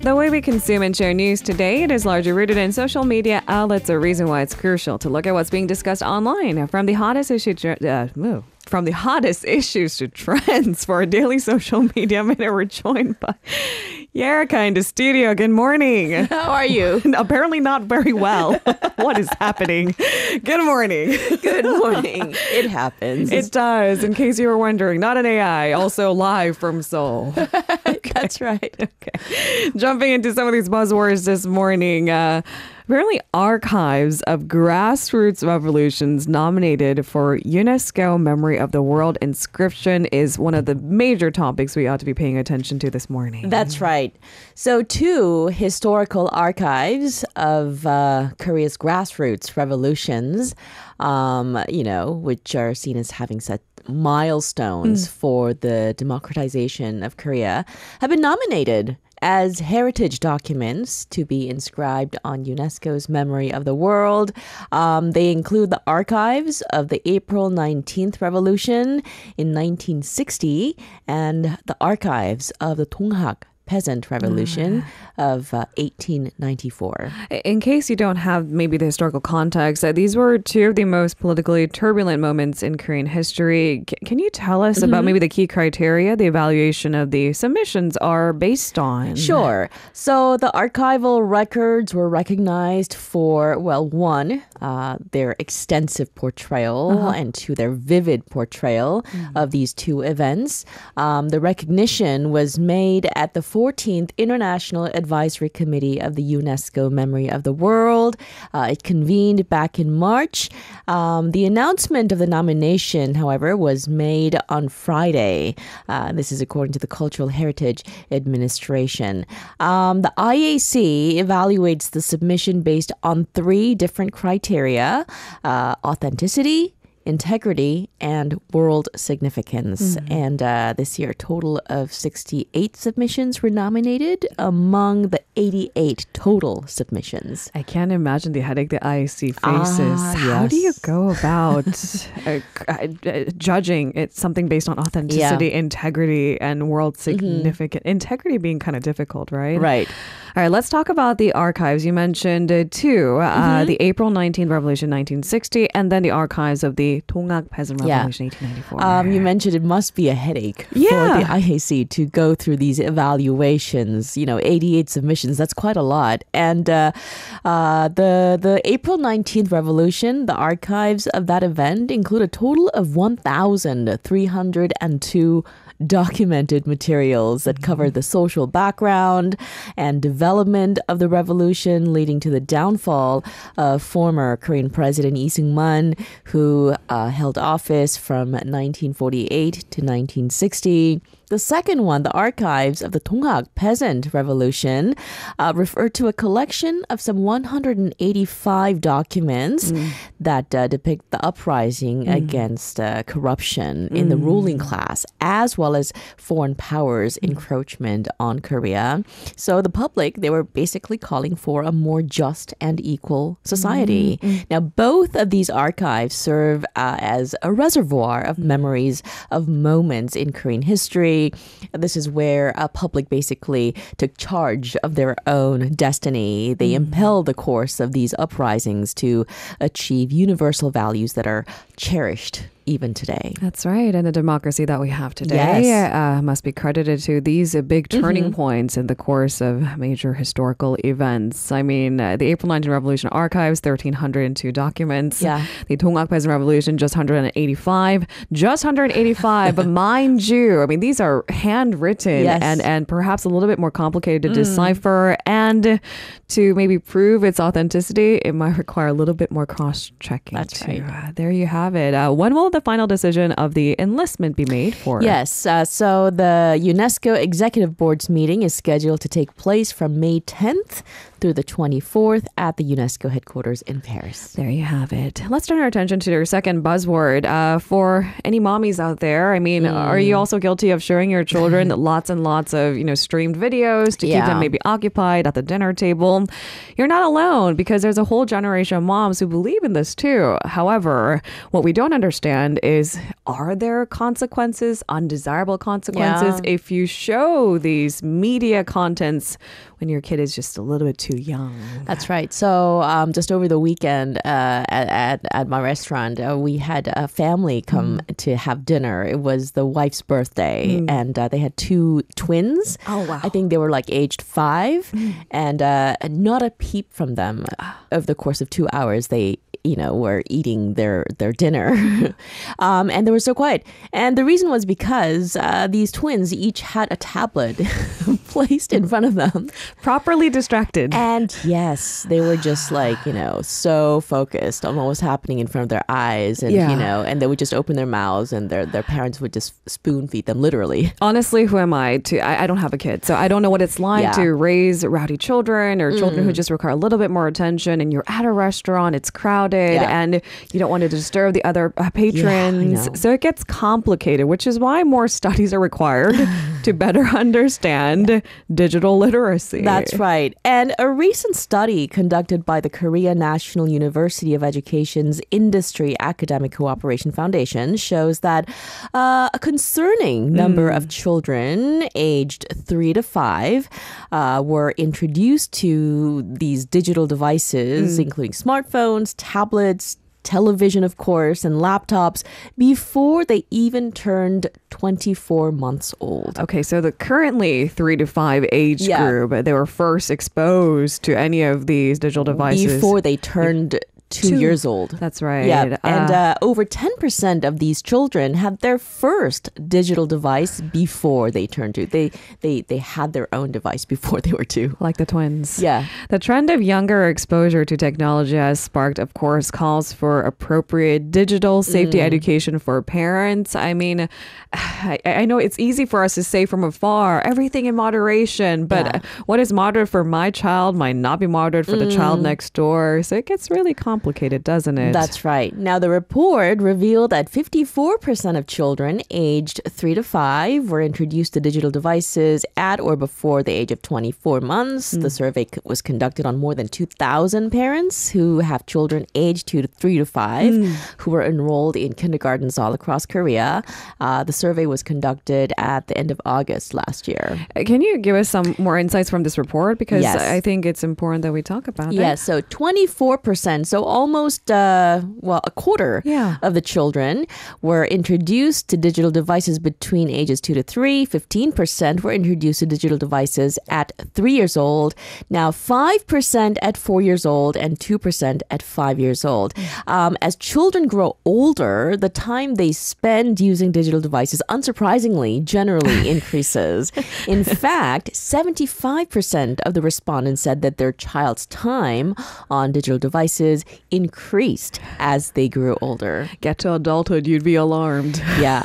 The way we consume and share news today, it is largely rooted in social media outlets, a reason why it's crucial to look at what's being discussed online. From the hottest issues to trends for a daily social media minute, we're joined by Erica in the studio. Good morning. How are you? Apparently not very well. What is happening? Good morning. Good morning. It happens. It does. In case you were wondering, not an AI, also live from Seoul. That's right. Okay. Jumping into some of these buzzwords this morning. Apparently, archives of grassroots revolutions nominated for UNESCO Memory of the World inscription is one of the major topics we ought to be paying attention to this morning. That's right. So 2 historical archives of Korea's grassroots revolutions, which are seen as having set milestones for the democratization of Korea, have been nominated as heritage documents to be inscribed on UNESCO's Memory of the World. They include the archives of the April 19th Revolution in 1960 and the archives of the Donghak Peasant Revolution of 1894. In case you don't have maybe the historical context, these were 2 of the most politically turbulent moments in Korean history. Can you tell us about maybe the key criteria the evaluation of the submissions are based on? Sure. So the archival records were recognized for, one, their extensive portrayal and 2, their vivid portrayal of these 2 events. The recognition was made at the 14th International Advisory Committee of the UNESCO Memory of the World. It convened back in March. The announcement of the nomination, however, was made on Friday. This is according to the Cultural Heritage Administration. The IAC evaluates the submission based on 3 different criteria: authenticity, integrity, and world significance. And this year, a total of 68 submissions were nominated among the 88 total submissions. I can't imagine the headache the IAC faces. How do you go about judging it's something based on authenticity, integrity, and world significance? Integrity being kind of difficult, right? Right. All right, let's talk about the archives. You mentioned 2, the April 19th Revolution, 1960, and then the archives of the Donghak Peasant Revolution, 1894. You mentioned it must be a headache for the IAC to go through these evaluations. 88 submissions, that's quite a lot. And the April 19th Revolution, the archives of that event include a total of 1,302 documented materials that cover the social background and development of the revolution, leading to the downfall of former Korean President Lee Seung-man, who held office from 1948 to 1960. The second one, the archives of the Donghak Peasant Revolution, refer to a collection of some 185 documents that depict the uprising against corruption in the ruling class, as well as foreign powers' encroachment on Korea. So the public, they were basically calling for a more just and equal society. Now, both of these archives serve as a reservoir of memories of moments in Korean history. This is where a public basically took charge of their own destiny. They impelled the course of these uprisings to achieve universal values that are cherished even today. That's right. And the democracy that we have today must be credited to these big turning points in the course of major historical events. I mean, the April 19th Revolution archives, 1,302 documents. Yeah. The Donghak Peasant Revolution, just 185. Just 185. But mind you, I mean, these are handwritten and perhaps a little bit more complicated to decipher. And to maybe prove its authenticity, it might require a little bit more cross-checking. That's right. There you have it. When will the final decision of the enlistment be made for? Yes. So the UNESCO Executive Board's meeting is scheduled to take place from May 10th through the 24th at the UNESCO headquarters in Paris. There you have it. Let's turn our attention to your second buzzword. For any mommies out there, I mean, are you also guilty of showing your children lots and lots of, streamed videos to keep them maybe occupied at the dinner table? You're not alone, because there's a whole generation of moms who believe in this too. However, what we don't understand is, are there consequences, undesirable consequences, if you show these media contents when your kid is just a little bit too young? That's right. So just over the weekend at my restaurant, we had a family come to have dinner. It was the wife's birthday, and they had two twins. Oh, wow. I think they were like aged 5, and not a peep from them. Over the course of 2 hours, they were eating their dinner. And they were so quiet. And the reason was because these twins each had a tablet placed in front of them. Properly distracted. And yes, they were just like, so focused on what was happening in front of their eyes. And, and they would just open their mouths, and their parents would just spoon feed them, literally. Honestly, who am I to, I don't have a kid, so I don't know what it's like to raise rowdy children or children who just require a little bit more attention, and you're at a restaurant, it's crowded, and you don't want to disturb the other patrons. So it gets complicated, which is why more studies are required to better understand digital literacy. That's right. And a recent study conducted by the Korea National University of Education's Industry Academic Cooperation Foundation shows that a concerning number of children aged 3 to 5 were introduced to these digital devices, including smartphones, tablets, television, of course, and laptops before they even turned 24 months old. Okay, so the currently 3 to 5 age group, they were first exposed to any of these digital devices before they turned 2 years old. That's right. Yeah. And over 10% of these children had their first digital device before they turned 2. They had their own device before they were 2. Like the twins. Yeah. The trend of younger exposure to technology has sparked, of course, calls for appropriate digital safety education for parents. I mean, I know it's easy for us to say from afar, everything in moderation, but what is moderate for my child might not be moderate for the child next door. So it gets really complicated, doesn't it? That's right. Now, the report revealed that 54% of children aged 3 to 5 were introduced to digital devices at or before the age of 24 months. The survey was conducted on more than 2,000 parents who have children aged 3 to 5 who were enrolled in kindergartens all across Korea. The survey was conducted at the end of August last year. Can you give us some more insights from this report? Because I think it's important that we talk about it. Yes, so 24%, so almost, a quarter of the children were introduced to digital devices between ages 2 to 3. 15% were introduced to digital devices at 3 years old. Now, 5% at 4 years old and 2% at 5 years old. As children grow older, the time they spend using digital devices, unsurprisingly, generally increases. In fact, 75% of the respondents said that their child's time on digital devices increased as they grew older. Get to adulthood, you'd be alarmed. Yeah.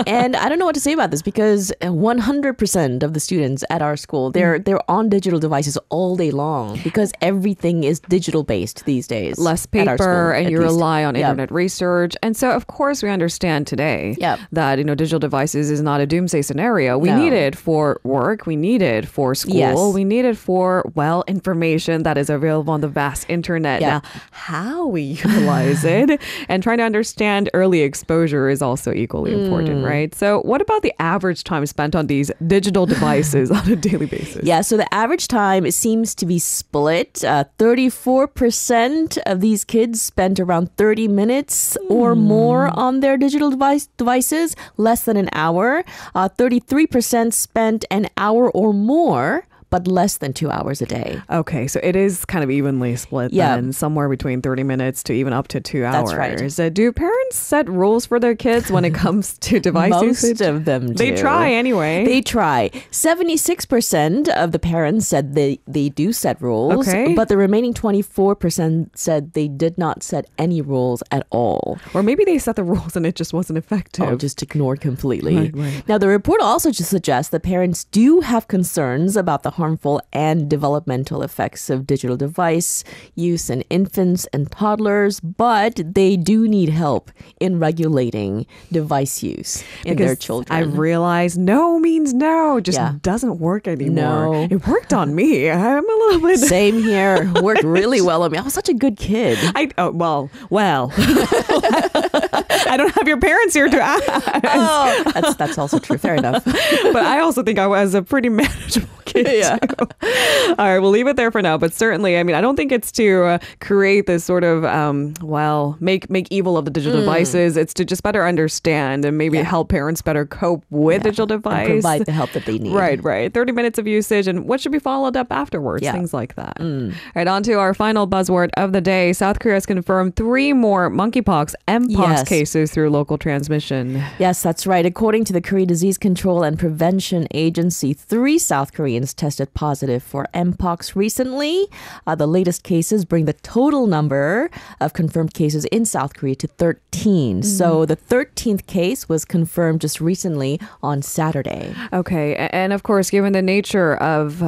And I don't know what to say about this, because 100% of the students at our school, they're on digital devices all day long, because everything is digital based these days. Less paper, and you rely on internet research. And so, of course, we understand today that, digital devices is not a doomsday scenario. We need it for work. We need it for school. We need it for, information that is available on the vast internet. Now, how we utilize it and trying to understand early exposure is also equally important, right? So what about the average time spent on these digital devices on a daily basis? Yeah, so the average time seems to be split. 34% of these kids spent around 30 minutes or more on their digital devices, less than an hour. 33% spent an hour or more, but less than 2 hours a day. Okay, so it is kind of evenly split then, somewhere between 30 minutes to even up to 2 hours. That's right. Do parents set rules for their kids when it comes to device usage? Most of them do. They try anyway. They try. 76% of the parents said they do set rules, but the remaining 24% said they did not set any rules at all. Or maybe they set the rules and it just wasn't effective. Oh, just ignored completely. Right. Now, the report also just suggests that parents do have concerns about the harmful and developmental effects of digital device use in infants and toddlers, but they do need help in regulating device use in their children. I realize no means no just doesn't work anymore. No. It worked on me. I'm a little bit... Same here. Worked really well on me. I was such a good kid. Well. I don't have your parents here to ask. Oh, that's also true. Fair enough. But I also think I was a pretty manageable kid too. All right, we'll leave it there for now. But certainly, I mean, I don't think it's to create this sort of, make evil of the digital devices. It's to just better understand and maybe help parents better cope with digital device. And provide the help that they need. Right. 30 minutes of usage and what should be followed up afterwards. Things like that. All right, on to our final buzzword of the day. South Korea has confirmed 3 more monkeypox, mpox cases through local transmission. Yes, that's right. According to the Korea Disease Control and Prevention Agency, 3 South Koreans tested positive for mpox recently. The latest cases bring the total number of confirmed cases in South Korea to 13. So the 13th case was confirmed just recently on Saturday. Okay. And of course, given the nature of,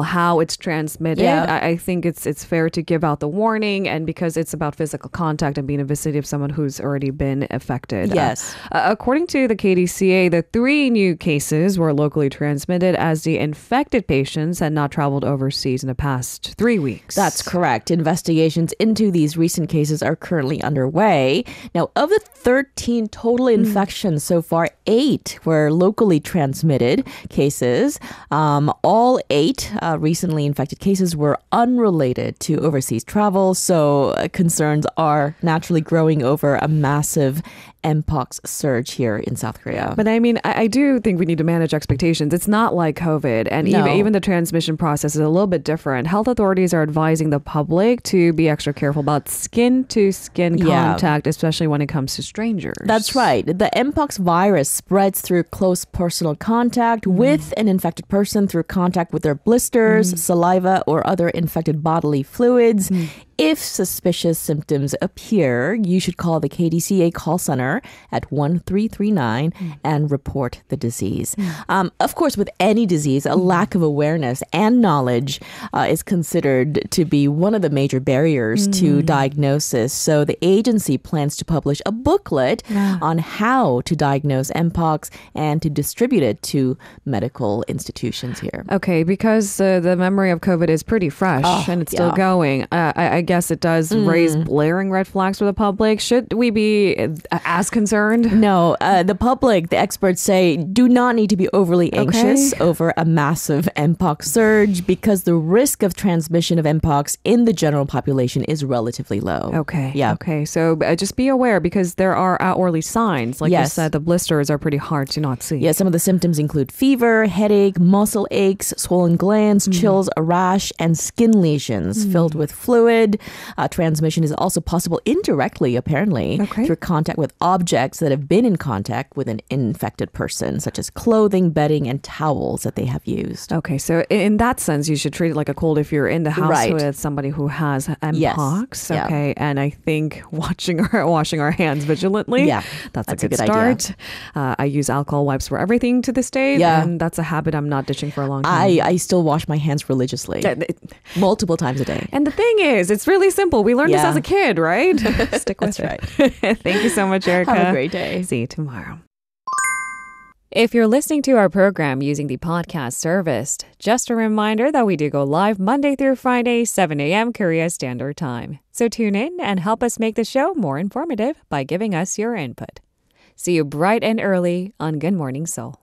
how it's transmitted, I think it's fair to give out the warning. And because it's about physical contact and being in the vicinity of someone who's already been affected. Yes. According to the KDCA, the 3 new cases were locally transmitted as the infected patients had not traveled overseas in the past 3 weeks. That's correct. Investigations into these recent cases are currently underway. Now, of the 13 total infections so far, 8 were locally transmitted cases. All 8 recently infected cases were unrelated to overseas travel. So concerns are naturally growing over a massive mpox surge here in South Korea. But I mean, I do think we need to manage expectations. It's not like COVID. And even the transmission process is a little bit different. Health authorities are advising the public to be extra careful about skin-to-skin contact, especially when it comes to strangers. That's right. The mpox virus spreads through close personal contact with an infected person through contact with their blisters, saliva, or other infected bodily fluids. If suspicious symptoms appear, you should call the KDCA call center at 1339 and report the disease. Of course, with any disease, a lack of awareness and knowledge is considered to be one of the major barriers to diagnosis. So the agency plans to publish a booklet on how to diagnose mpox and to distribute it to medical institutions here. Okay, because the memory of COVID is pretty fresh and it's still going. I guess it does raise blaring red flags for the public. Should we be as concerned? No, the public, the experts say, do not need to be overly anxious over a massive mpox surge because the risk of transmission of mpox in the general population is relatively low. Okay. Yeah. Okay. So just be aware because there are outwardly signs. Like you said, the blisters are pretty hard to not see. Yeah, some of the symptoms include fever, headache, muscle aches, swollen glands, chills, a rash, and skin lesions filled with fluid. Transmission is also possible indirectly, apparently, through contact with objects that have been in contact with an infected person, such as clothing, bedding, and towels that they have used. Okay, so in that sense, you should treat it like a cold if you're in the house with somebody who has mpox. Okay, and I think washing our hands vigilantly, that's a good start. I use alcohol wipes for everything to this day, and that's a habit I'm not ditching for a long time. I still wash my hands religiously, multiple times a day. And the thing is, it's really simple. We learned this as a kid, right? Stick with it. Thank you so much, Erica. Have a great day. See you tomorrow. If you're listening to our program using the podcast service, just a reminder that we do go live Monday through Friday, 7 a.m. Korea Standard Time. So tune in and help us make the show more informative by giving us your input. See you bright and early on Good Morning Seoul.